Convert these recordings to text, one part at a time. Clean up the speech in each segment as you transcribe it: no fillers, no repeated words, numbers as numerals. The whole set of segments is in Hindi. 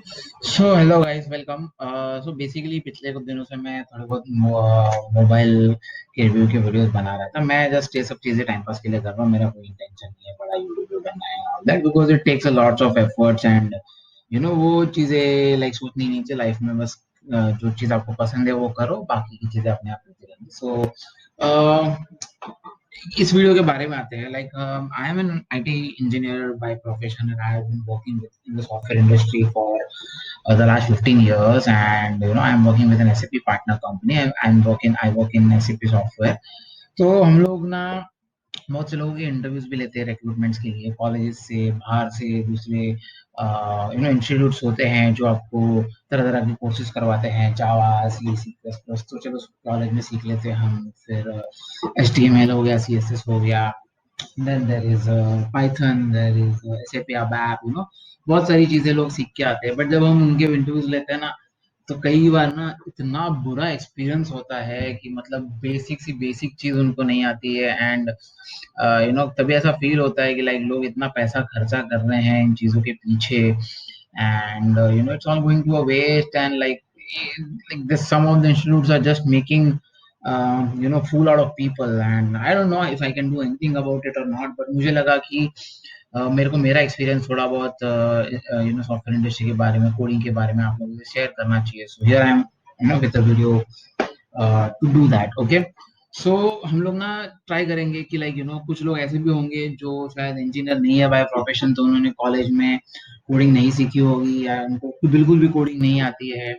So hello guys, welcome. So basically पिछले कुछ दिनों से मैं थोड़े बहुत मोबाइल के रिव्यू के वीडियोस बना रहा था। मैं जस्ट ये सब चीज़ें टाइम पास के लिए कर रहा हूँ। मेरा कोई इंटेंशन नहीं है बड़ा यूट्यूब बनना है that, because it takes a lots of efforts and वो चीज़ें लाइक सोचनी नहीं चाहिए लाइफ में। बस जो चीज़ आपको पसंद है वो करो, बाकी की चीज़ें अपने आप होती रहेंगी। इस वीडियो के बारे में आते हैं। Like I am an IT engineer by profession and I have been working in the software industry for the last 15 years, and I'm working with an SAP partner company. I work in SAP software. तो हम लोग ना बहुत से लोगों के इंटरव्यूज भी लेते हैं रिक्रूटमेंट्स के लिए, कॉलेजेस से, बाहर से, दूसरे इंस्टीट्यूट्स होते हैं जो आपको तरह तरह के कोर्सेज करवाते हैं, जावा, सी++। तो चलो कॉलेज में सीख लेते हैं हम। फिर HTML हो गया, CSS हो गया, then there is Python, there is SAP ABAP। बहुत सारी चीजें लोग सीख के आते हैं, बट जब हम उनके इंटरव्यूज लेते हैं ना, तो कई बार ना इतना बुरा एक्सपीरियंस होता है कि मतलब बेसिक सी बेसिक चीज उनको नहीं आती है। एंड तभी ऐसा फील होता है कि लाइक लोग इतना पैसा खर्चा कर रहे हैं इन चीजों के पीछे, and it's all going to a waste. And like this, some of the institutes are just making fool out of people, and I don't know if I can do anything about it or not, but मुझे लगा कि मेरे को मेरा एक्सपीरियंस थोड़ा बहुत सॉफ्टवेयर इंडस्ट्री के बारे में, कोडिंग के बारे में आप लोगों से शेयर करना चाहिए। So here I am with a video to do that. Okay, so हम लोग ना ट्राई करेंगे कि लाइक कुछ लोग ऐसे भी होंगे जो शायद इंजीनियर नहीं है बाय प्रोफेशन, तो उन्होंने कॉलेज में कोडिंग नहीं सीखी होगी या उनको बिल्कुल भी कोडिंग नहीं आती है।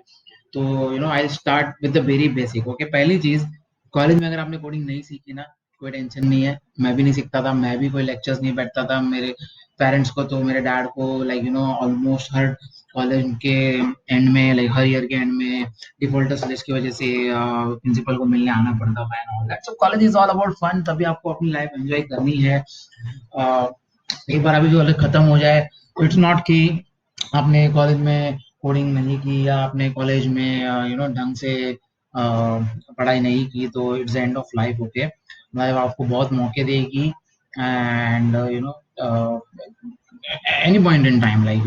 तो I start with the very basic. Okay, पहली चीज, कॉलेज में अगर आपने कोडिंग नहीं सीखी ना, कोई टेंशन नहीं है। मैं भी नहीं सीखता था, मैं भी कोई लेक्चर्स नहीं बैठता था। मेरे पेरेंट्स को, तो मेरे डैड को लाइक ऑलमोस्ट हर कॉलेज के एंड में, लाइक हर ईयर के एंड में डिफॉल्टर्स लिस्ट की वजह से प्रिंसिपल को मिलने आना पड़ता था and all that. So college is all about fun, तभी आपको अपनी लाइफ एंजॉय करनी है। uh, एक बार अभी कॉलेज खत्म हो जाए, इट्स नॉट कि आपने कॉलेज में कोडिंग नहीं की या आपने कॉलेज में ढंग से पढ़ाई नहीं की, तो it's end of life. Okay, life आपको बहुत मौके देगी, and any point in time, like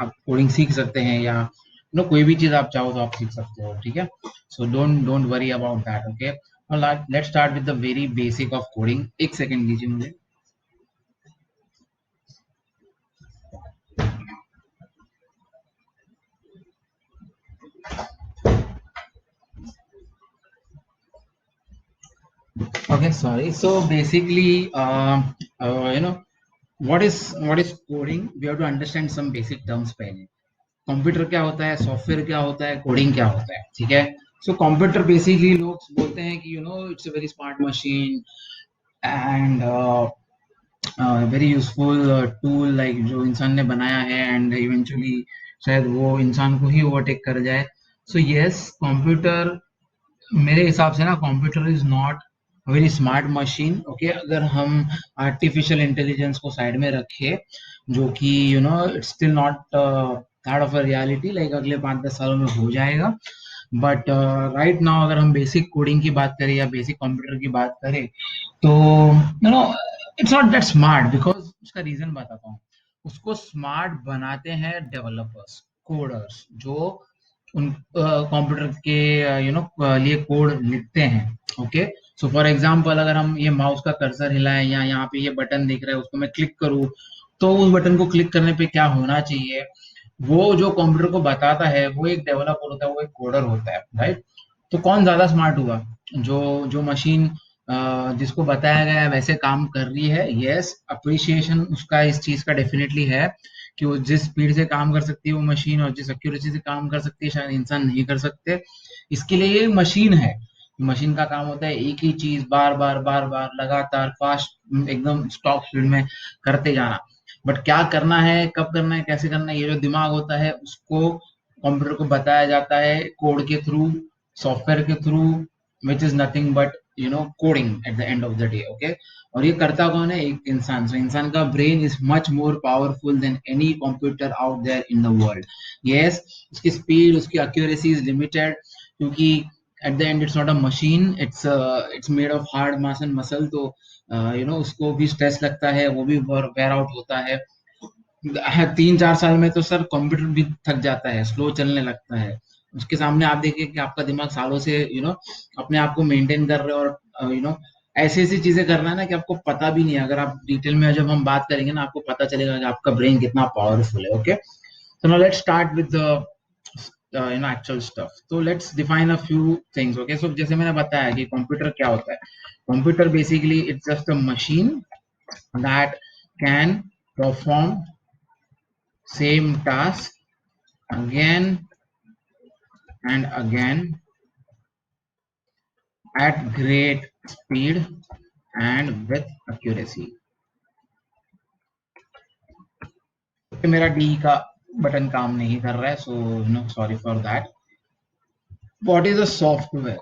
आप कोडिंग सीख सकते हैं, या कोई भी चीज आप चाहो तो आप सीख सकते हो। ठीक है, so don't worry about that. Okay, let's start with the very basic of coding. एक सेकेंड दीजिए मुझे। Okay, sorry. So basically, what is coding? We have to understand some basic terms पहले। कंप्यूटर क्या होता है, सॉफ्टवेयर क्या होता है, कोडिंग क्या होता है। ठीक है, सो कंप्यूटर बेसिकली लोग बोलते हैं कि it's a very smart machine and very useful tool, like जो इंसान ने बनाया है, एंड इवेंचुअली शायद वो इंसान को ही ओवरटेक कर जाए। सो यस, कंप्यूटर, मेरे हिसाब से ना, computer is not very smart machine. Okay, अगर हम आर्टिफिशियल इंटेलिजेंस को साइड में रखें, जो कि it's still not part of a reality, like अगले 5-10 सालों में हो जाएगा। बट राइट नाउ अगर हम बेसिक कोडिंग की बात करें या बेसिक कंप्यूटर की बात करें, तो it's not that smart, because उसका रीजन बताता हूँ। उसको स्मार्ट बनाते हैं डेवलपर्स, कोडर्स, जो उन कंप्यूटर के लिए कोड लिखते हैं। ओके, सो फॉर एग्जांपल, अगर हम ये माउस का कर्सर हिलाएं या यहाँ पे ये बटन दिख रहा है उसको मैं क्लिक करूँ, तो उस बटन को क्लिक करने पे क्या होना चाहिए, वो जो कंप्यूटर को बताता है वो एक डेवलपर होता है, वो एक कोडर होता है, राइट। तो कौन ज्यादा स्मार्ट हुआ? जो जो मशीन जिसको बताया गया है वैसे काम कर रही है। यस, अप्रिसिएशन उसका इस चीज का डेफिनेटली है कि वो जिस स्पीड से काम कर सकती है वो मशीन, और जिस एक्यूरेसी से काम कर सकती है शायद इंसान नहीं कर सकते। इसके लिए ये मशीन है। मशीन का काम होता है एक ही चीज बार बार बार बार लगातार फास्ट एकदम स्टॉप स्पीड में करते जाना। बट क्या करना है, कब करना है, कैसे करना है, ये जो दिमाग होता है उसको कंप्यूटर को बताया जाता है कोड के थ्रू, सॉफ्टवेयर के through, which is nothing but coding eight the end of the day. Okay, और ये करता कौन है? एक इंसान। सो इंसान का brain is much more powerful than any computer out there in the world. Yes, उसकी स्पीड, उसकी एक्यूरेसी इज लिमिटेड, क्योंकि at the end it's not a machine, it's made of hard mass and muscle. तो उसको भी स्ट्रेस लगता है, वो भी वेयर आउट होता है। 3-4 साल में तो सर कंप्यूटर भी थक जाता है, स्लो चलने लगता है। उसके सामने आप देखिए कि आपका दिमाग सालों से अपने आप को मेंटेन कर रहे हो, और ऐसी ऐसी चीजें करना है ना कि आपको पता भी नहीं है। अगर आप डिटेल में जब हम बात करेंगे ना, आपको पता चलेगा कि आपका ब्रेन कितना पावरफुल है। Okay, so now let's start with the actual stuff. So let's define a few things. Okay, so जैसे मैंने बताया कि कंप्यूटर क्या होता है। Computer basically it's just a machine that can perform same task again and again at great speed and with accuracy. तो मेरा डी का बटन काम नहीं कर रहा है, so sorry for that. What is a software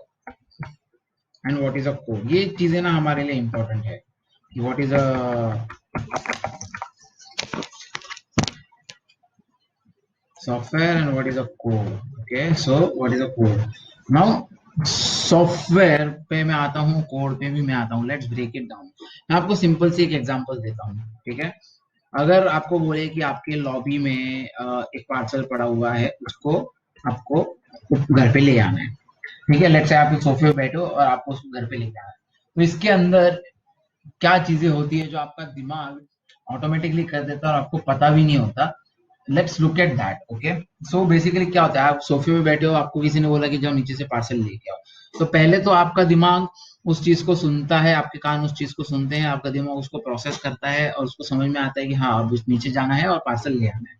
and what is a code, ये चीजें ना हमारे लिए इंपॉर्टेंट है कि what is a software and what is a code. Okay, so what is a code? Now software पे मैं आता हूँ, कोड पे भी मैं आता हूँ। Let's break it down. मैं आपको सिंपल सी एक एग्जांपल देता हूँ, ठीक है। अगर आपको बोले कि आपके लॉबी में एक पार्सल पड़ा हुआ है, उसको आपको घर पे ले आना है, ठीक है। लेट्स से आप एक सोफे पे बैठे हो और आपको उसको घर पे ले जाना है, तो इसके अंदर क्या चीजें होती है जो आपका दिमाग ऑटोमेटिकली कर देता है और आपको पता भी नहीं होता। Let's look at that. Okay, so basically क्या होता है, आप सोफे पे बैठे हो, आपको किसी ने बोला कि जाओ नीचे से पार्सल लेके आओ। तो पहले तो आपका दिमाग उस चीज को सुनता है, आपके कान उस चीज को सुनते हैं, आपका दिमाग उसको प्रोसेस करता है और उसको समझ में आता है कि हाँ अब उस नीचे जाना है और पार्सल ले आना है।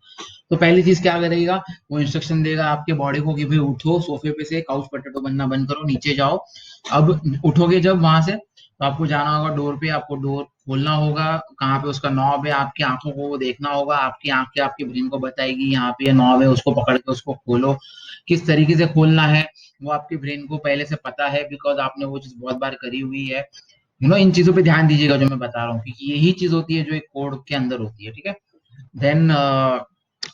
तो पहली चीज क्या करेगा, वो इंस्ट्रक्शन देगा आपके बॉडी को कि भाई उठो सोफे पे से, काउच पोटैटो बनना बंद करो, नीचे जाओ। अब उठोगे जब वहां से, तो आपको जाना होगा डोर पे, आपको डोर खोलना होगा। कहाँ पे उसका नॉब है, आपकी आंखों को वो देखना होगा, आपकी आंखें आपके ब्रेन को बताएगी यहाँ पे नॉब है, उसको पकड़ के उसको खोलो। किस तरीके से खोलना है वो आपके ब्रेन को पहले से पता है, बिकॉज आपने वो चीज बहुत बार करी हुई है। इन चीजों पे ध्यान दीजिएगा जो मैं बता रहा हूँ, क्योंकि यही चीज होती है जो एक कोड के अंदर होती है, ठीक है। देन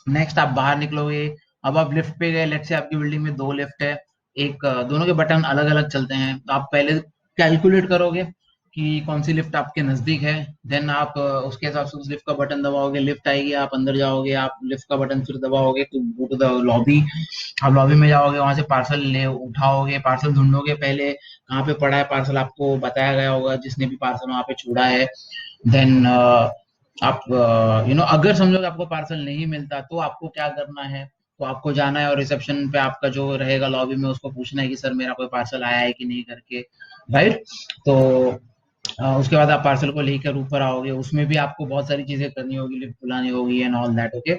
नेक्स्ट आप बाहर निकलोगे। अब आप लिफ्ट पे गए, लेट्स से आपकी बिल्डिंग में 2 लिफ्ट है, एक दोनों के बटन अलग अलग चलते हैं, तो आप पहले कैलकुलेट करोगे कि कौन सी लिफ्ट आपके नजदीक है। देन आप उसके हिसाब से उस लिफ्ट का बटन दबाओगे, लिफ्ट आएगी, आप अंदर जाओगे, आप लिफ्ट का बटन फिर दबाओगे तो गो टू द लॉबी। आप लॉबी में जाओगे, वहां से पार्सल ले उठाओगे, पार्सल ढूंढोगे, पहले कहाँ पे पड़ा है पार्सल आपको बताया गया होगा जिसने भी पार्सल वहां पे छोड़ा है। देन आप अगर समझो कि आपको पार्सल नहीं मिलता तो आपको क्या करना है, तो आपको जाना है और रिसेप्शन पे आपका जो रहेगा लॉबी में उसको पूछना है कि सर मेरा कोई पार्सल आया है कि नहीं करके, राइट। तो उसके बाद आप पार्सल को लेकर ऊपर आओगे, उसमें भी आपको बहुत सारी चीजें करनी होगी, लिफ्ट बुलानी होगी एंड ऑल दैट। ओके,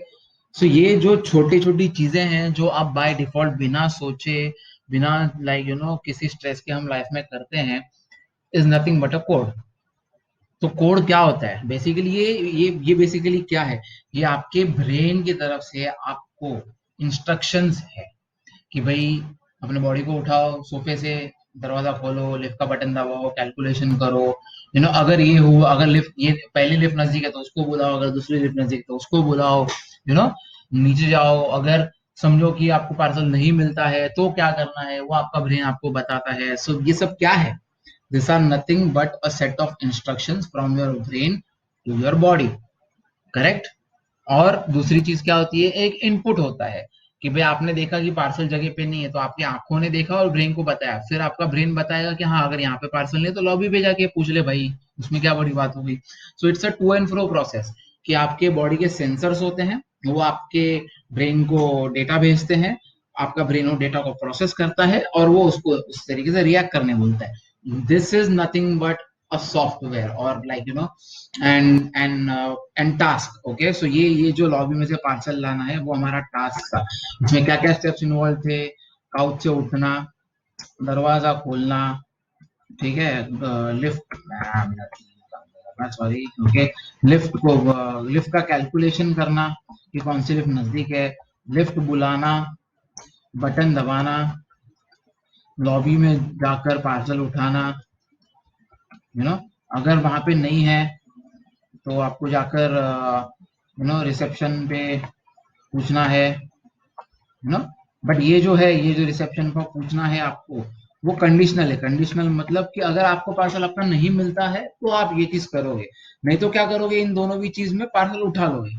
सो ये जो छोटी छोटी चीजें हैं जो आप बाय डिफॉल्ट बिना सोचे, बिना किसी स्ट्रेस के हम लाइफ में करते हैं, is nothing but a code. तो कोड क्या होता है बेसिकली, ये बेसिकली क्या है, ये आपके ब्रेन की तरफ से आपको इंस्ट्रक्शंस है कि भाई अपने बॉडी को उठाओ सोफे से, दरवाजा खोलो, लिफ्ट का बटन दबाओ, कैलकुलेशन करो। अगर ये हो, अगर लिफ्ट ये पहली लिफ्ट नजदीक है तो उसको बुलाओ, अगर दूसरी लिफ्ट नजदीक है तो उसको बुलाओ। नीचे जाओ, अगर समझो कि आपको पार्सल नहीं मिलता है तो क्या करना है, वो आपका ब्रेन आपको बताता है। सो ये सब क्या है, these are nothing but a set of instructions from your brain to your body, correct. और दूसरी चीज क्या होती है, एक इनपुट होता है कि भाई आपने देखा कि पार्सल जगह पे नहीं है, तो आपकी आंखों ने देखा और ब्रेन को बताया, फिर आपका ब्रेन बताएगा कि हाँ अगर यहाँ पे पार्सल नहीं है तो लॉबी पे जाके पूछ ले भाई, उसमें क्या बड़ी बात हो गई। So it's a to and fro process कि आपके बॉडी के सेंसर्स होते हैं, वो आपके ब्रेन को डेटा भेजते हैं, आपका ब्रेन वो डेटा को प्रोसेस करता है और वो उसको उस तरीके से रिएक्ट करने बोलता है। This is nothing but a software और एंड टास्क। ओके, सो ये जो लॉबी में से पार्सल लाना है वो हमारा टास्क था। इसमें क्या क्या स्टेप्स इन्वॉल्व थे, काउच से उठना, दरवाजा खोलना, ठीक है, लिफ्ट, सॉरी, ओके, लिफ्ट का कैलकुलेशन करना कि कौन सी लिफ्ट नजदीक है, लिफ्ट बुलाना, बटन दबाना, लॉबी में जाकर पार्सल उठाना, अगर वहां पे नहीं है तो आपको जाकर रिसेप्शन पे पूछना है, बट ये जो है, ये जो रिसेप्शन पर पूछना है आपको, वो कंडीशनल है। कंडीशनल मतलब कि अगर आपको पार्सल आपका नहीं मिलता है तो आप ये चीज करोगे, नहीं तो क्या करोगे, इन दोनों भी चीज में पार्सल उठा लोगे।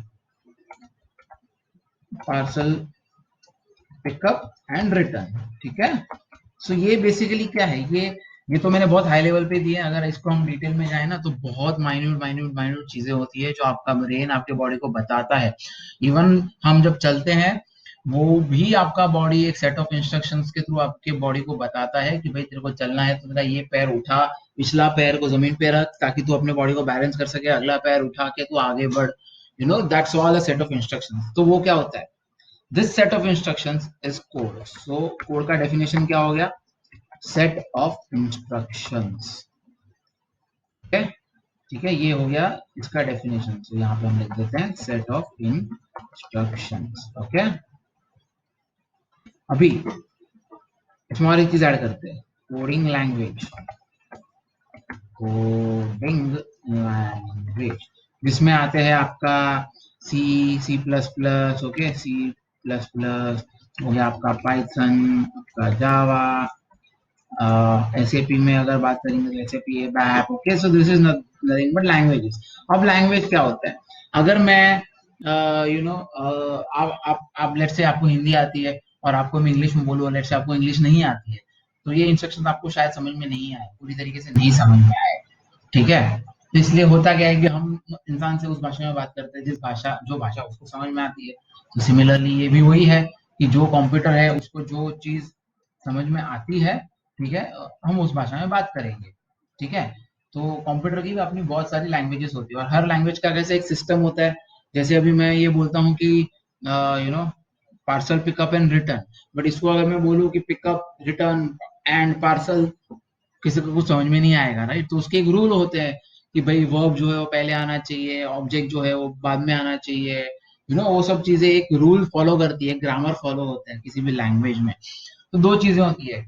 पार्सल पिकअप एंड रिटर्न, ठीक है। सो ये बेसिकली क्या है, ये तो मैंने बहुत हाई लेवल पे दिए हैं। अगर इसको हम डिटेल में जाए ना तो बहुत माइन्यूट माइन्यूट माइन्यूट चीजें होती है जो आपका ब्रेन आपके बॉडी को बताता है। इवन हम जब चलते हैं वो भी आपका बॉडी एक सेट ऑफ इंस्ट्रक्शंस के थ्रू आपके बॉडी को बताता है कि भाई तेरे को चलना है तो तेरा ये पैर उठा, पिछला पैर को जमीन पे रख ताकि तू अपने बॉडी को बैलेंस कर सके, अगला पैर उठा के तू आगे बढ़। That's all a set of instructions. तो वो क्या होता है, this set of instructions is code. So code का डेफिनेशन क्या हो गया, सेट ऑफ इंस्ट्रक्शंस, ठीक है। ठीक है, ये हो गया इसका डेफिनेशन। तो यहाँ पे हम लिख देते हैं सेट ऑफ इंस्ट्रक्शंस, ओके। अभी इसमें और एक चीज ऐड करते हैं, कोडिंग लैंग्वेज। कोडिंग लैंग्वेज जिसमें आते हैं आपका C, C plus plus, okay, C plus plus हो गया आपका, पाइथन, आपका जावा, एसएपी में अगर बात करेंगे तो एसएपी है, bap, okay. So this is nothing but languages. अब लैंग्वेज क्या होता है, अगर मैं आप लेट्स से आपको हिंदी आती है और आपको मैं इंग्लिश में बोलूँ, लेट्स से आपको इंग्लिश नहीं आती है, तो ये इंस्ट्रक्शन आपको शायद समझ में नहीं आए, पूरी तरीके से नहीं समझ में आए, ठीक है। तो इसलिए होता क्या है कि हम इंसान से उस भाषा में बात करते हैं जो भाषा उसको समझ में आती है। तो सिमिलरली ये भी वही है कि जो कंप्यूटर है उसको जो चीज समझ में आती है, ठीक है, हम उस भाषा में बात करेंगे, ठीक है। तो कंप्यूटर की भी अपनी बहुत सारी लैंग्वेजेस होती है और हर लैंग्वेज का कैसे एक सिस्टम होता है। जैसे अभी मैं ये बोलता हूँ कि parcel pickup and return, but इसको अगर मैं बोलूँ कि पिकअप रिटर्न एंड पार्सल, किसी को कुछ समझ में नहीं आएगा, राइट। तो उसके एक रूल होते हैं कि भाई वर्ब जो है वो पहले आना चाहिए, ऑब्जेक्ट जो है वो बाद में आना चाहिए, वो सब चीजें एक रूल फॉलो करती है, ग्रामर फॉलो होता है किसी भी लैंग्वेज में। तो दो चीजें होती है,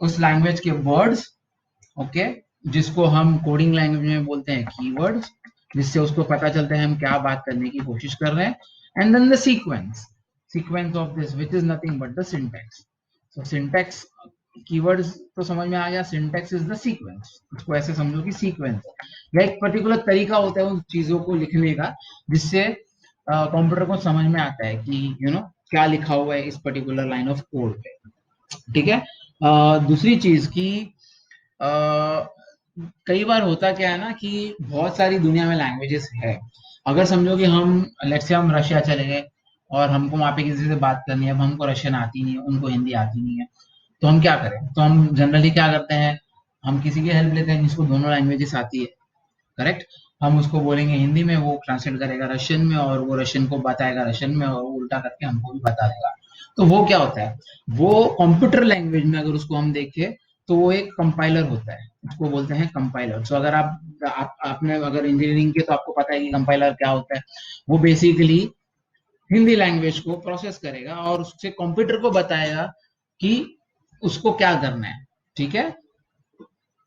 उस लैंग्वेज के वर्ड्स, ओके, जिसको हम कोडिंग लैंग्वेज में बोलते हैं कीवर्ड्स, जिससे उसको पता चलता है हम क्या बात करने की कोशिश कर रहे हैं। And then the sequence of this which is nothing but the syntax. So syntax, keywords तो समझ में आ गया, सिंटैक्स इज द सीक्वेंस। इसको ऐसे समझो कि सीक्वेंस या एक पर्टिकुलर तरीका होता है उन चीजों को लिखने का, जिससे कंप्यूटर को समझ में आता है कि क्या लिखा हुआ है इस पर्टिकुलर लाइन ऑफ कोड पे, ठीक है। दूसरी चीज की कई बार होता क्या है ना कि बहुत सारी दुनिया में लैंग्वेजेस है। अगर समझो कि हम लेट्स से हम रशिया चले गए और हमको वहां पे किसी से बात करनी है, अब हमको रशियन आती नहीं है, उनको हिंदी आती नहीं है, तो हम क्या करें, तो हम जनरली क्या करते हैं, हम किसी की हेल्प लेते हैं जिसको दोनों लैंग्वेजेस आती है, करेक्ट। हम उसको बोलेंगे हिंदी में, वो ट्रांसलेट करेगा रशियन में और वो रशियन को बताएगा रशियन में और वो उल्टा करके हमको भी बता देगा। तो वो क्या होता है, वो कंप्यूटर लैंग्वेज में अगर उसको हम देखें तो वो एक कंपाइलर होता है, उसको बोलते हैं कंपाइलर। सो अगर आपने अगर इंजीनियरिंग की तो आपको पता है कि कंपाइलर क्या होता है। वो बेसिकली हिंदी लैंग्वेज को प्रोसेस करेगा और उससे कंप्यूटर को बताएगा कि उसको क्या करना है, ठीक है।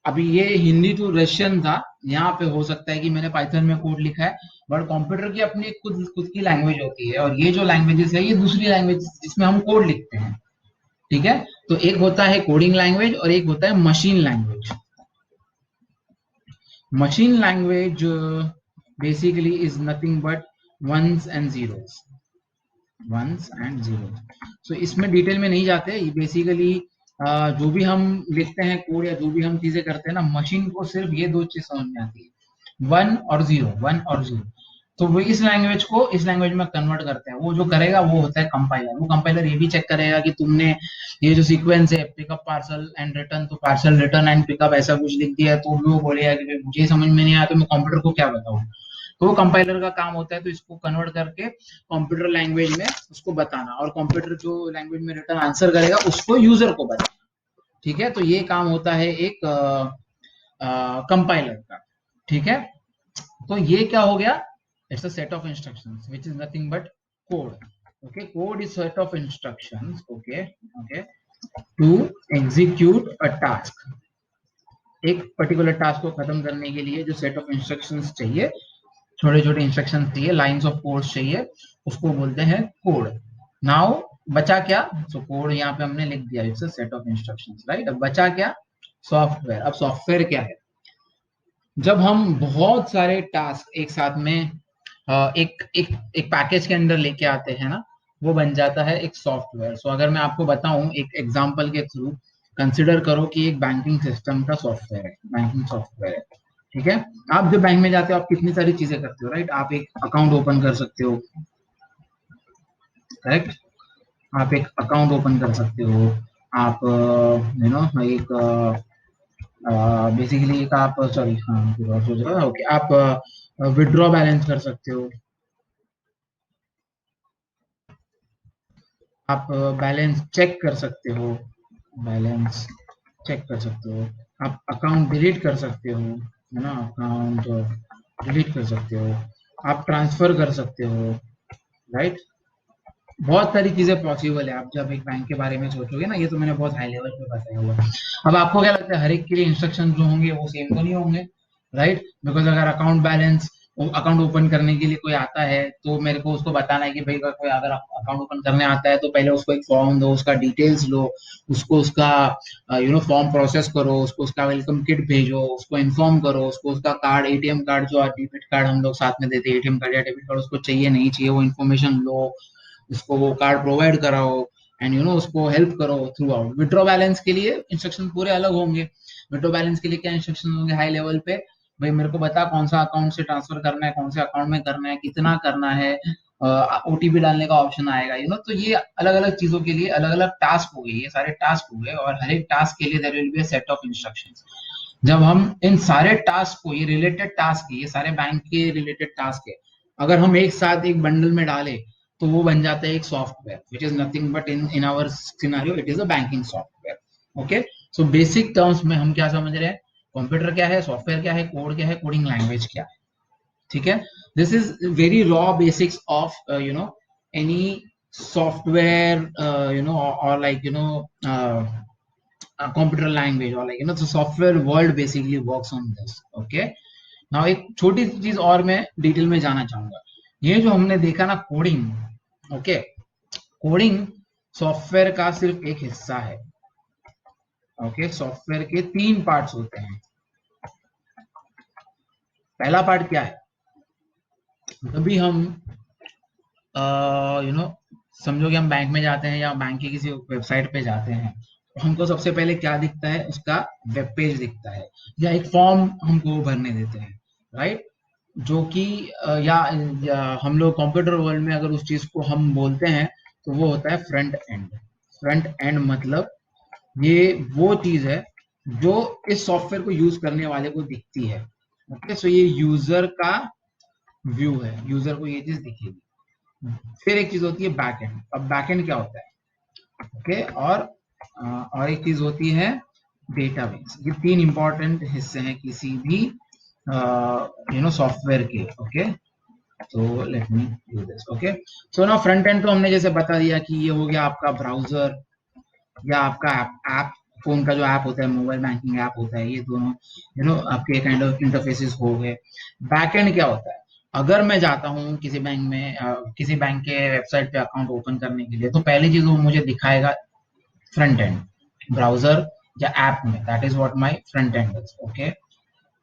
अभी ये हिंदी टू रशियन था, यहाँ पे हो सकता है कि मैंने पाइथन में कोड लिखा है, बट कंप्यूटर की अपनी खुद खुद की लैंग्वेज होती है और ये जो लैंग्वेजेस है ये दूसरी लैंग्वेज जिसमें हम कोड लिखते हैं, ठीक है। तो एक होता है कोडिंग लैंग्वेज और एक होता है machine language. Machine language basically is nothing but ones and zeros, ones and zero. So इसमें डिटेल में नहीं जाते, ये बेसिकली जो भी हम लिखते हैं कोड या जो भी हम चीजें करते हैं ना, मशीन को सिर्फ ये दो चीज समझ में आती है, वन और जीरो, वन और जीरो। तो वो इस लैंग्वेज को इस लैंग्वेज में कन्वर्ट करते हैं। वो जो करेगा वो होता है कंपाइलर। वो कंपाइलर ये भी चेक करेगा कि तुमने ये जो सीक्वेंस है पिकअप पार्सल एंड रिटर्न, तो पार्सल रिटर्न एंड पिकअप ऐसा कुछ लिख दिया है, तो वो बोलेगा कि भाई मुझे समझ में नहीं आया तो मैं कंप्यूटर को क्या बताऊं। तो वो कंपाइलर का काम होता है, तो इसको कन्वर्ट करके कंप्यूटर लैंग्वेज में उसको बताना और कंप्यूटर जो लैंग्वेज में रिटर्न आंसर करेगा उसको यूजर को बताना, ठीक है। तो ये काम होता है एक कंपाइलर का, ठीक है। तो ये क्या हो गया, it's a set of instructions which is nothing but code, okay. Code is set of instructions, okay, okay, to execute a task. एक पर्टिकुलर टास्क को खत्म करने के लिए जो सेट ऑफ इंस्ट्रक्शंस चाहिए, छोटे छोटे इंस्ट्रक्शन चाहिए, लाइंस ऑफ कोड चाहिए, उसको बोलते हैं कोड। नाउ बचा क्या, सो कोड यहाँ पे हमने लिख दिया, it's a set of instructions, right. अब बचा क्या, सॉफ्टवेयर। अब सॉफ्टवेयर क्या है, जब हम बहुत सारे टास्क एक साथ में एक एक एक पैकेज के अंदर लेके आते हैं ना, वो बन जाता है एक सॉफ्टवेयर। सो अगर मैं आपको बताऊं एक एग्जांपल के थ्रू, कंसिडर करो कि एक बैंकिंग सिस्टम का सॉफ्टवेयर है, बैंकिंग सॉफ्टवेयर है, ठीक है। आप जब बैंक में जाते हो आप कितनी सारी चीजें करते हो, राइट? आप एक अकाउंट ओपन कर सकते हो, करेक्ट? आप एक अकाउंट ओपन कर सकते हो, आप एक बेसिकली एक आप सॉरी हाँ कुछ और सोच रहा ओके, आप विड्रॉ बैलेंस कर सकते हो, आप बैलेंस चेक कर सकते हो, बैलेंस चेक कर सकते हो, आप अकाउंट डिलीट कर सकते हो, है ना, अकाउंट डिलीट कर सकते हो, आप ट्रांसफर कर सकते हो, राइट? बहुत सारी चीजें पॉसिबल है। आप जब एक बैंक के बारे में सोचोगे ना, ये तो मैंने बहुत हाई लेवल पे बताया हुआ है। अब आपको क्या लगता है हर एक के लिए इंस्ट्रक्शन जो होंगे वो सेम तो नहीं होंगे, राइट? बिकॉज अगर अकाउंट ओपन करने के लिए कोई आता है तो मेरे को उसको बताना है कि भाई कोई अगर अकाउंट ओपन करने आता है तो पहले उसको एक फॉर्म दो, उसका डिटेल्स लो, उसको उसका फॉर्म प्रोसेस करो, उसको उसका वेलकम किट भेजो, उसको इन्फॉर्म करो, उसको उसका कार्ड, एटीएम कार्ड जो डेबिट कार्ड हम लोग साथ में देते हैं, एटीएम कार्ड या डेबिट कार्ड उसको चाहिए नहीं चाहिए वो इन्फॉर्मेशन लो, उसको वो कार्ड प्रोवाइड कराओ, एंड उसको हेल्प करो थ्रू आउट। विड्रॉ बैलेंस के लिए इंस्ट्रक्शन पूरे अलग होंगे। विड्रॉ बैलेंस के लिए क्या इंस्ट्रक्शन होंगे हाई लेवल पे, भाई मेरे को बता कौन सा अकाउंट से ट्रांसफर करना है, कौन से अकाउंट में करना है, कितना करना है, ओटीपी डालने का ऑप्शन आएगा, तो ये अलग अलग चीजों के लिए अलग अलग टास्क हो गए, ये सारे टास्क हो गए, और हर एक टास्क के लिए there will be a set of instructions. जब हम इन सारे टास्क को, ये रिलेटेड टास्क है, ये सारे बैंक के रिलेटेड टास्क है, अगर हम एक साथ एक बंडल में डालें तो वो बन जाता है एक software, which is nothing but in in our scenario it is a banking software. Okay, so basic terms में हम क्या समझ रहे हैं, कंप्यूटर क्या है, सॉफ्टवेयर क्या है, कोड क्या है, कोडिंग लैंग्वेज क्या है, ठीक है। This is very raw basics of any software, और like computer language, or like the software world basically works on this. Okay, now एक छोटी सी चीज और मैं डिटेल में जाना चाहूंगा। ये जो हमने देखा ना कोडिंग, ओके, कोडिंग सॉफ्टवेयर का सिर्फ एक हिस्सा है। ओके, सॉफ्टवेयर के तीन पार्ट्स होते हैं। पहला पार्ट क्या है, कभी हम यू नो समझो कि हम बैंक में जाते हैं या बैंक की किसी वेबसाइट पे जाते हैं, तो हमको सबसे पहले क्या दिखता है, उसका वेब पेज दिखता है, या एक फॉर्म हमको भरने देते हैं, राइट? जो कि या हम लोग कंप्यूटर वर्ल्ड में अगर उस चीज को हम बोलते हैं तो वो होता है फ्रंट एंड। फ्रंट एंड मतलब ये वो चीज है जो इस सॉफ्टवेयर को यूज करने वाले को दिखती है। ओके, सो ये यूजर का व्यू है, यूजर को ये चीज दिखेगी। फिर एक चीज होती है बैकएंड। अब बैकएंड क्या होता है, ओके, और एक चीज होती है डेटाबेस। ये तीन इंपॉर्टेंट हिस्से हैं किसी भी सॉफ्टवेयर के। ओके, तो let me do this. Okay, so ना फ्रंट एंड तो हमने जैसे बता दिया कि ये हो गया आपका ब्राउजर या आपका ऐप, फोन का जो ऐप होता है, मोबाइल बैंकिंग ऐप होता है, ये दोनों आपके काइंड ऑफ इंटरफेसेस हो गए। बैक एंड क्या होता है, अगर मैं जाता हूँ किसी बैंक में, किसी बैंक के वेबसाइट पे अकाउंट ओपन करने के लिए, तो पहली चीज वो मुझे दिखाएगा फ्रंट एंड, ब्राउजर या ऐप में, that is what my front end is. Okay,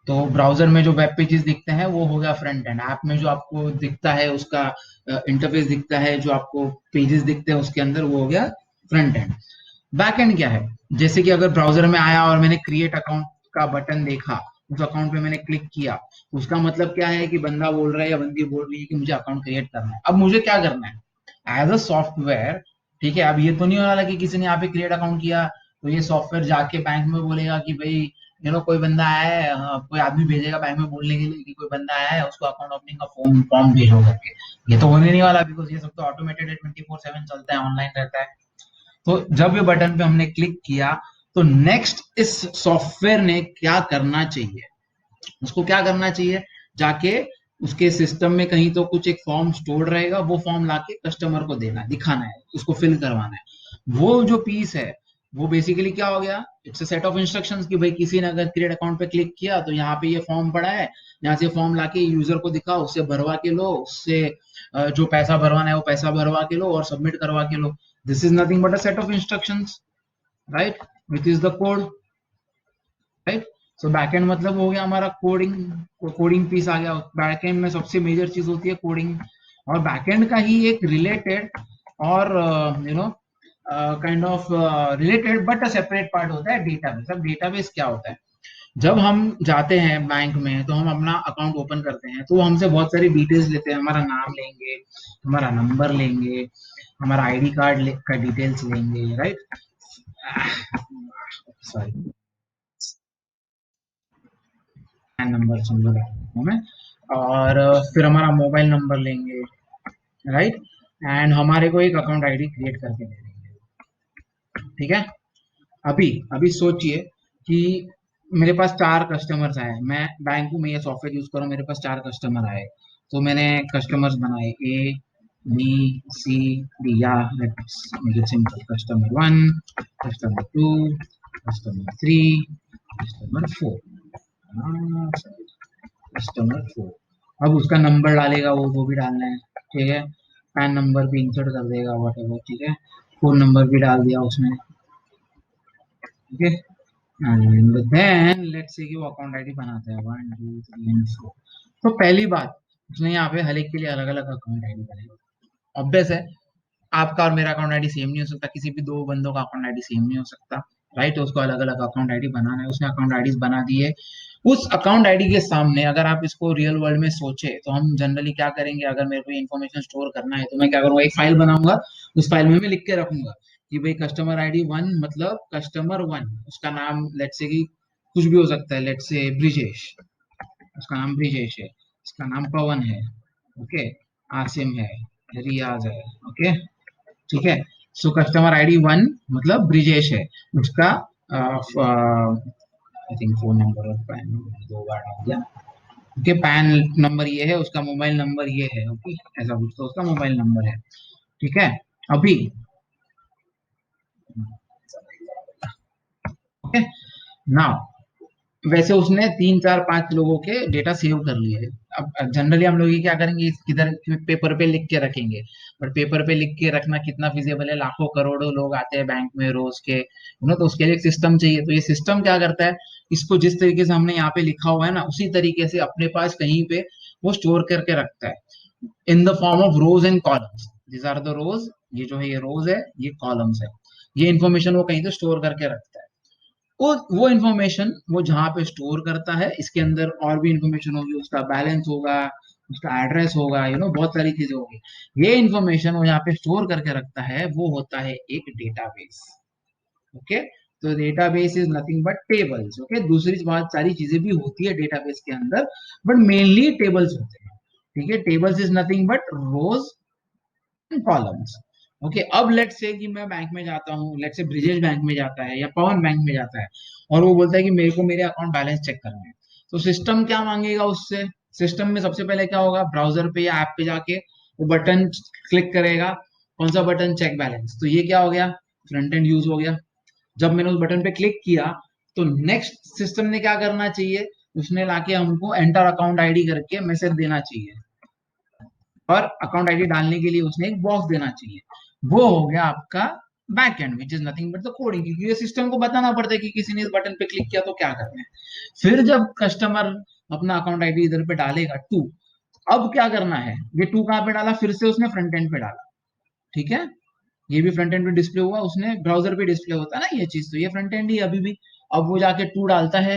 तो ब्राउजर में जो वेब पेजेस दिखते हैं वो हो गया फ्रंट एंड, ऐप में जो आपको दिखता है उसका इंटरफेस दिखता है, जो आपको पेजेस दिखते हैं उसके अंदर, वो हो गया फ्रंट एंड। बैक एंड क्या है, जैसे कि अगर ब्राउजर में आया और मैंने क्रिएट अकाउंट का बटन देखा, उस अकाउंट पे मैंने क्लिक किया, उसका मतलब क्या है कि बंदा बोल रहा है या बंदी बोल रही है कि मुझे अकाउंट क्रिएट करना है। अब मुझे क्या करना है एज अ सॉफ्टवेयर, ठीक है। अब ये तो नहीं हो रहा कि किसी ने यहाँ पे क्रिएट अकाउंट किया तो ये सॉफ्टवेयर जाके बैंक में बोलेगा कि भाई कोई बंदा आया है, कोई आदमी भेजेगा बैंक में बोलने के लिए कि कोई बंदा आया है, उसको अकाउंट ओपनिंग का फॉर्म भेजो करके। ये तो होने नहीं वाला, बिकॉज ये सब तो ऑटोमेटेड है, 24/7 चलता है, ऑनलाइन रहता है। तो जब ये बटन पे हमने क्लिक किया तो नेक्स्ट इस सॉफ्टवेयर ने क्या करना चाहिए, उसको क्या करना चाहिए, जाके उसके सिस्टम में कहीं तो कुछ एक फॉर्म स्टोर रहेगा, वो फॉर्म लाके कस्टमर को देना है, दिखाना है, उसको फिल करवाना है। वो जो पीस है वो बेसिकली क्या हो गया, it's a set of instructions कि भाई किसी ने अगर क्रिएट अकाउंट पे क्लिक किया तो यहाँ पे ये फॉर्म पड़ा है, यहाँ से फॉर्म लाके यूजर को दिखाओ, उससे भरवा के लो, उससे जो पैसा भरवाना है वो पैसा भरवा के लो और सबमिट करवा के लो। This is nothing but a set of instructions, right, which is the code, right. So backend मतलब हो गया हमारा कोडिंग, कोडिंग पीस आ गया। बैकएंड में सबसे मेजर चीज होती है कोडिंग, और बैकएंड का ही एक रिलेटेड और kind of related but a separate part होता है डेटाबेस। अब डेटाबेस क्या होता है? जब हम जाते हैं बैंक में तो हम अपना अकाउंट ओपन करते हैं, तो वो हमसे बहुत सारी डिटेल्स लेते हैं। हमारा नाम लेंगे, हमारा नंबर लेंगे, हमारा आईडी कार्ड का डिटेल्स लेंगे, राइट? सॉरी, नंबर समझो हमें। और फिर हमारा मोबाइल नंबर लेंगे, राइट? एंड हमारे को एक अकाउंट आईडी क्रिएट करके दे देंगे, ठीक है? अभी अभी सोचिए कि मेरे पास 4 कस्टमर्स आए, मैं बैंक में ये सॉफ्टवेयर यूज कर रहा हूँ, मेरे पास 4 कस्टमर आए। तो मैंने कस्टमर्स बनाए ए बी सी डी, या let's make it simple, customer 1, customer 2, customer 3, customer 4, customer 4। अब उसका नंबर डालेगा, वो भी डालना है, ठीक है? पैन नंबर भी इंसर्ट कर देगा, वट एवर, ठीक है? फोन नंबर भी डाल दिया उसने, ठीक है? एंड देन लेट्स से कि वो अकाउंट आईडी बनाता है 1 2 3 4। तो पहली बात, उसने यहाँ पे हर एक के लिए अलग अलग अकाउंट आईडी बनाएगा। ऑब्वियस है, आपका और मेरा अकाउंट आईडी सेम नहीं हो सकता, किसी भी दो बंदों का अकाउंट आईडी सेम नहीं हो सकता, राइट? तो उसको अलग अलग अकाउंट आईडी बनाना है, उसने अकाउंट आईडी बना दी है। उस अकाउंट आईडी के सामने अगर आप इसको रियल वर्ल्ड में सोचे तो हम जनरली क्या करेंगे? अगर मेरे को इन्फॉर्मेशन स्टोर करना है तो मैं क्या करूंगा? एक फाइल बनाऊंगा, उस फाइल में मैं लिख के रखूंगा कि भाई कस्टमर आईडी 1 मतलब कस्टमर 1, उसका नाम लेट्स से कि कुछ भी हो सकता है, लेट्स से ब्रिजेश, उसका नाम ब्रिजेश है, उसका नाम पवन है, ओके, आसिम है, रियाज है, ओके, ठीक है? सो कस्टमर आईडी 1 मतलब ब्रिजेश है, उसका आई थिंक फोन नंबर और पैन नंबर 2 बार डाल दिया, ओके? पैन नंबर ये है, उसका मोबाइल नंबर ये है, ओके, ऐसा कुछ, तो उसका मोबाइल नंबर है, ठीक है? अभी ओके, नाउ वैसे उसने 3 4 5 लोगों के डेटा सेव कर लिए हैं। अब जनरली हम लोग ये क्या करेंगे, किधर पेपर पे लिख के रखेंगे, बट पेपर पे लिख के रखना कितना फिजिबल है? लाखों करोड़ों लोग आते हैं बैंक में रोज के, तो उसके लिए एक सिस्टम चाहिए। तो ये सिस्टम क्या करता है, इसको जिस तरीके से हमने यहाँ पे लिखा हुआ है ना, उसी तरीके से अपने पास कहीं पे वो स्टोर करके रखता है, in the form of rows and columns. This are the rows, ये जो है ये रोज है, ये कॉलम्स है, ये इन्फॉर्मेशन वो कहीं पे स्टोर करके रखता है। वो इंफॉर्मेशन वो जहाँ पे स्टोर करता है, इसके अंदर और भी इंफॉर्मेशन होगी, उसका बैलेंस होगा, उसका एड्रेस होगा, बहुत सारी चीजें होगी। ये इंफॉर्मेशन वो यहाँ पे स्टोर करके रखता है, वो होता है एक डेटाबेस, ओके? तो database is nothing but tables, okay? दूसरी बहुत सारी चीजें भी होती है डेटाबेस के अंदर, बट मेनली टेबल्स होते हैं, ठीक है? Tables is nothing but rows columns, okay? अब लेट्स से कि मैं बैंक में जाता हूँ, लेट्स से ब्रिजेश बैंक में जाता है या पवन बैंक में जाता है, और वो बोलता है कि मेरे को मेरे अकाउंट बैलेंस चेक करना है। तो सिस्टम क्या मांगेगा उससे? सिस्टम में सबसे पहले क्या होगा? ब्राउजर पे या ऐप पे जाके वो बटन क्लिक करेगा। कौन सा बटन? Check balance. तो ये क्या हो गया? फ्रंट एंड यूज हो गया। जब मैंने उस बटन पे क्लिक किया तो नेक्स्ट सिस्टम ने क्या करना चाहिए? उसने लाके हमको एंटर अकाउंट आईडी करके मैसेज देना चाहिए, और अकाउंट आईडी डालने के लिए उसने एक बॉक्स देना चाहिए। वो हो गया आपका back and, which is nothing but the coding, क्योंकि ये सिस्टम को बताना पड़ता है कि किसी ने इस बटन पे क्लिक किया तो क्या करना है। फिर जब कस्टमर अपना अकाउंट आईडी इधर पे डालेगा 2, अब क्या करना है? ये 2 कहाँ पे डाला? फिर से उसने फ्रंट एंड पे डाला, ठीक है? ये भी फ्रंट एंड पे डिस्प्ले हुआ, उसने ब्राउजर पे डिस्प्ले होता है ना ये चीज, तो ये फ्रंट एंड ही अभी भी। अब वो जाके 2 डालता है।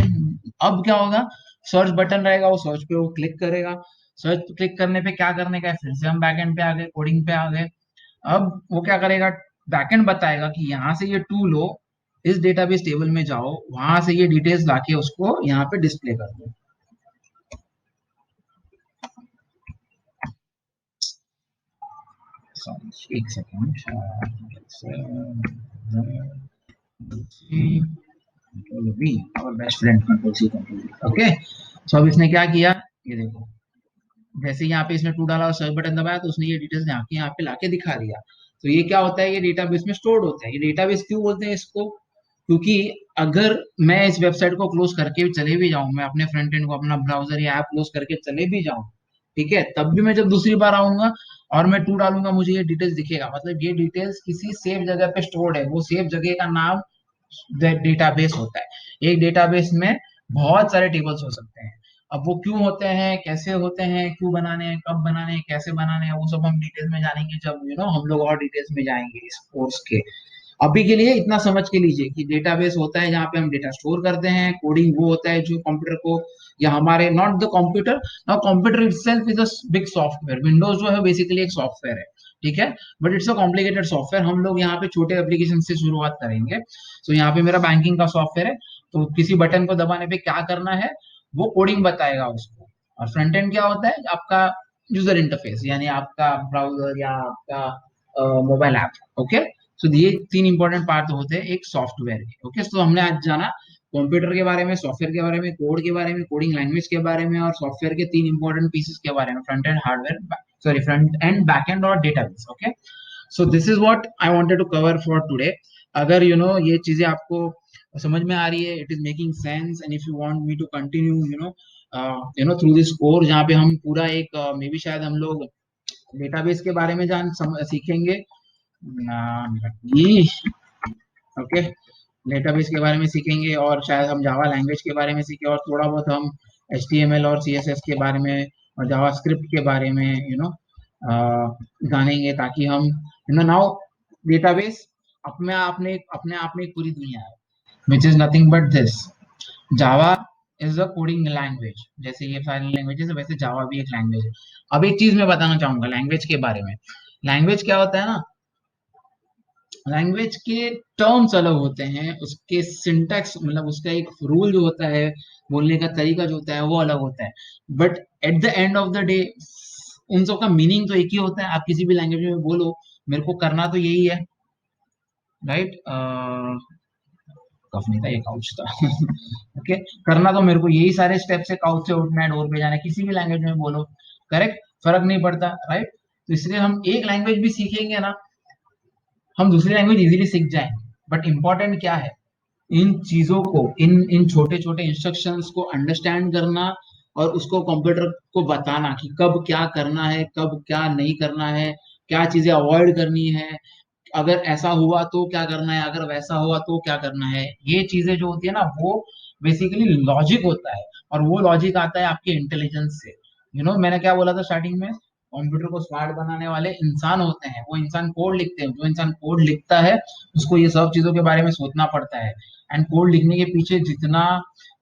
अब क्या होगा? सर्च बटन रहेगा, वो सर्च पे वो क्लिक करेगा। सर्च क्लिक करने पे क्या करने का है? फिर से हम बैक एंड पे आ गए, कोडिंग पे आ गए। अब वो क्या करेगा? बैकएंड बताएगा कि यहाँ से ये 2 लो, इस डेटाबेस टेबल में जाओ, वहां से ये डिटेल्स लाके उसको यहाँ पे डिस्प्ले कर दो। सॉरी, एक सेकेंड, बी और best friend control C control, okay? So अब इसने क्या किया, ये देखो, जैसे यहाँ पे इसने 2 डाला और सर्च बटन दबाया तो उसने ये डिटेल्स यहाँ पे लाके दिखा दिया। तो ये क्या होता है? ये डेटाबेस में स्टोर्ड होता है। ये डेटाबेस क्यों बोलते हैं इसको? क्योंकि अगर मैं इस वेबसाइट को क्लोज करके भी चले भी जाऊं, मैं अपने फ्रंट एंड को, अपना ब्राउजर या ऐप क्लोज करके चले भी जाऊं, ठीक है, तब भी मैं जब दूसरी बार आऊंगा और मैं 2 डालूंगा, मुझे ये डिटेल्स दिखेगा। मतलब ये डिटेल्स किसी सेफ जगह पे स्टोर्ड है, वो सेफ जगह का नाम डेटाबेस होता है। एक डेटाबेस में बहुत सारे टेबल्स हो सकते हैं, अब वो क्यों होते हैं, कैसे होते हैं, क्यों बनाने हैं, कब बनाने हैं, कैसे बनाने हैं, वो सब हम डिटेल में जानेंगे जब हम लोग और डिटेल्स में जाएंगे इस कोर्स के। अभी के लिए इतना समझ के लीजिए कि डेटाबेस होता है जहाँ पे हम डेटा स्टोर करते हैं, कोडिंग वो होता है जो कंप्यूटर को या हमारे not the computer, now computer itself is a big software, Windows जो है बेसिकली एक सॉफ्टवेयर है, ठीक है, but it's a complicated software. हम लोग यहाँ पे छोटे एप्लीकेशन से शुरुआत करेंगे। तो यहाँ पे मेरा बैंकिंग का सॉफ्टवेयर है, तो किसी बटन को दबाने पे क्या करना है वो कोडिंग बताएगा उसको। और फ्रंट एंड क्या होता है, आपका यूजर इंटरफेस, यानी आपका ब्राउजर या आपका मोबाइल ऐप। ओके, तो ये तीन इंपॉर्टेंट पार्ट होते हैं एक सॉफ्टवेयर के। ओके, तो हमने आज जाना कंप्यूटर के बारे में, सॉफ्टवेयर के बारे में, कोड के बारे में, कोडिंग लैंग्वेज के बारे में, और सॉफ्टवेयर के तीन इंपॉर्टेंट पीसेस के बारे में, front end hardware, sorry front end back end और database. Okay, so this is what I wanted to cover for today. अगर ये चीजें आपको समझ में आ रही है, it is making sense, and if you want me to continue through this course, जहाँ पे हम पूरा एक मे बी शायद हम लोग डेटाबेस के बारे में सीखेंगे। ओके, डेटाबेस के बारे में सीखेंगे, और शायद हम जावा लैंग्वेज के बारे में सीखें, और थोड़ा बहुत हम HTML और CSS के बारे में और जावा स्क्रिप्ट के बारे में जानेंगे, ताकि हम नाउ डेटाबेस अपने आप में एक पूरी दुनिया है, विच is nothing but this. Java is a coding language, जैसे ये सारी लैंग्वेजेस है वैसे जावा भी एक लैंग्वेज है। अब एक चीज मैं बताना चाहूंगा लैंग्वेज के बारे में। लैंग्वेज क्या होता है ना, लैंग्वेज के टर्म्स अलग होते हैं, उसके सिंटैक्स मतलब उसका एक रूल जो होता है, बोलने का तरीका जो होता है वो अलग होता है, but at the end of the day उन सब का मीनिंग तो एक ही होता है। आप किसी भी लैंग्वेज में बोलो, मेरे को करना तो यही है, राइट। कफ नहीं था, ये काउच था। ओके, करना तो मेरे को यही सारे स्टेप्स है, काउच से उठना है, डोर पे जाना है, किसी भी लैंग्वेज में बोलो, करेक्ट, फर्क नहीं पड़ता, राइट। तो इसलिए हम एक लैंग्वेज भी सीखेंगे ना, हम दूसरी लैंग्वेज इजीली सीख जाएंगे, बट इंपॉर्टेंट क्या है, इन चीजों को, इन इन छोटे छोटे इंस्ट्रक्शंस को अंडरस्टैंड करना, और उसको कंप्यूटर को बताना कि कब क्या करना है, कब क्या नहीं करना है, क्या चीजें अवॉइड करनी है, अगर ऐसा हुआ तो क्या करना है, अगर वैसा हुआ तो क्या करना है। ये चीजें जो होती है ना, वो बेसिकली लॉजिक होता है, और वो लॉजिक आता है आपके इंटेलिजेंस से। मैंने क्या बोला था स्टार्टिंग में, कंप्यूटर को स्मार्ट बनाने वाले इंसान होते हैं, वो इंसान कोड लिखते हैं, जो इंसान कोड लिखता है उसको ये सब चीजों के बारे में सोचना पड़ता है। एंड कोड लिखने के पीछे जितना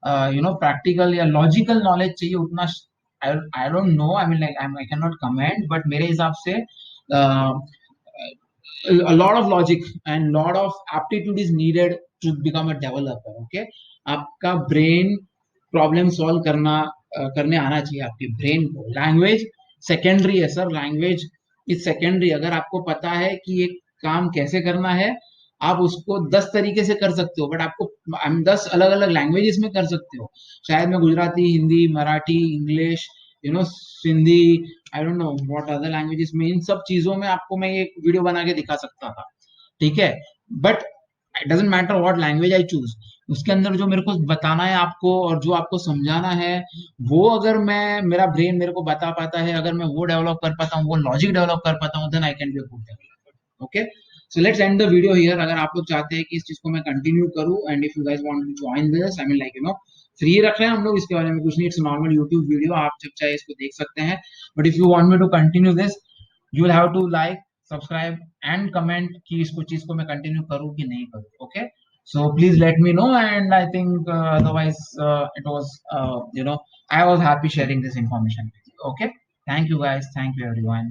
प्रैक्टिकल या लॉजिकल नॉलेज चाहिए उतना, I don't know, I mean like I can not comment, but मेरे हिसाब से a lot of logic and lot of aptitude is needed to become a developer. Okay, आपका ब्रेन प्रॉब्लम सॉल्व करने आना चाहिए आपके ब्रेन को। लैंग्वेज सेकेंडरी है सर, लैंग्वेज इज सेकेंडरी। अगर आपको पता है कि एक काम कैसे करना है, आप उसको 10 तरीके से कर सकते हो, बट आपको 10 अलग अलग लैंग्वेजेस में कर सकते हो। शायद मैं Gujarati, Hindi, Marathi, English, Sindhi, I don't know what other languages में, इन सब चीजों में आपको मैं एक वीडियो बना के दिखा सकता था, ठीक है, but it doesn't matter what language I choose, उसके अंदर जो मेरे को बताना है आपको और जो आपको समझाना है, वो अगर मैं, मेरा ब्रेन मेरे को बता पाता है, अगर मैं वो डेवलप कर पाता हूँ, वो लॉजिक डेवलप कर पाता हूँ, then I can be a good developer. Okay, so let's end the video here. अगर आप लोग चाहते हैं कि इस चीज को मैं कंटिन्यू करूं, and if you guys want to join this, I mean like free रख रहे हैं हम लोग, इसके बारे में कुछ नहीं, इट्स नॉर्मल यूट्यूब वीडियो, आप जब चाहे इसको देख सकते हैं, but if you want me to continue this, you will have to like, subscribe and comment कि इसको चीज को मैं कंटिन्यू करूं कि नहीं करूं। Okay, so please let me know, and I think otherwise it was I was happy sharing this information with you. Okay, thank you guys, thank you everyone.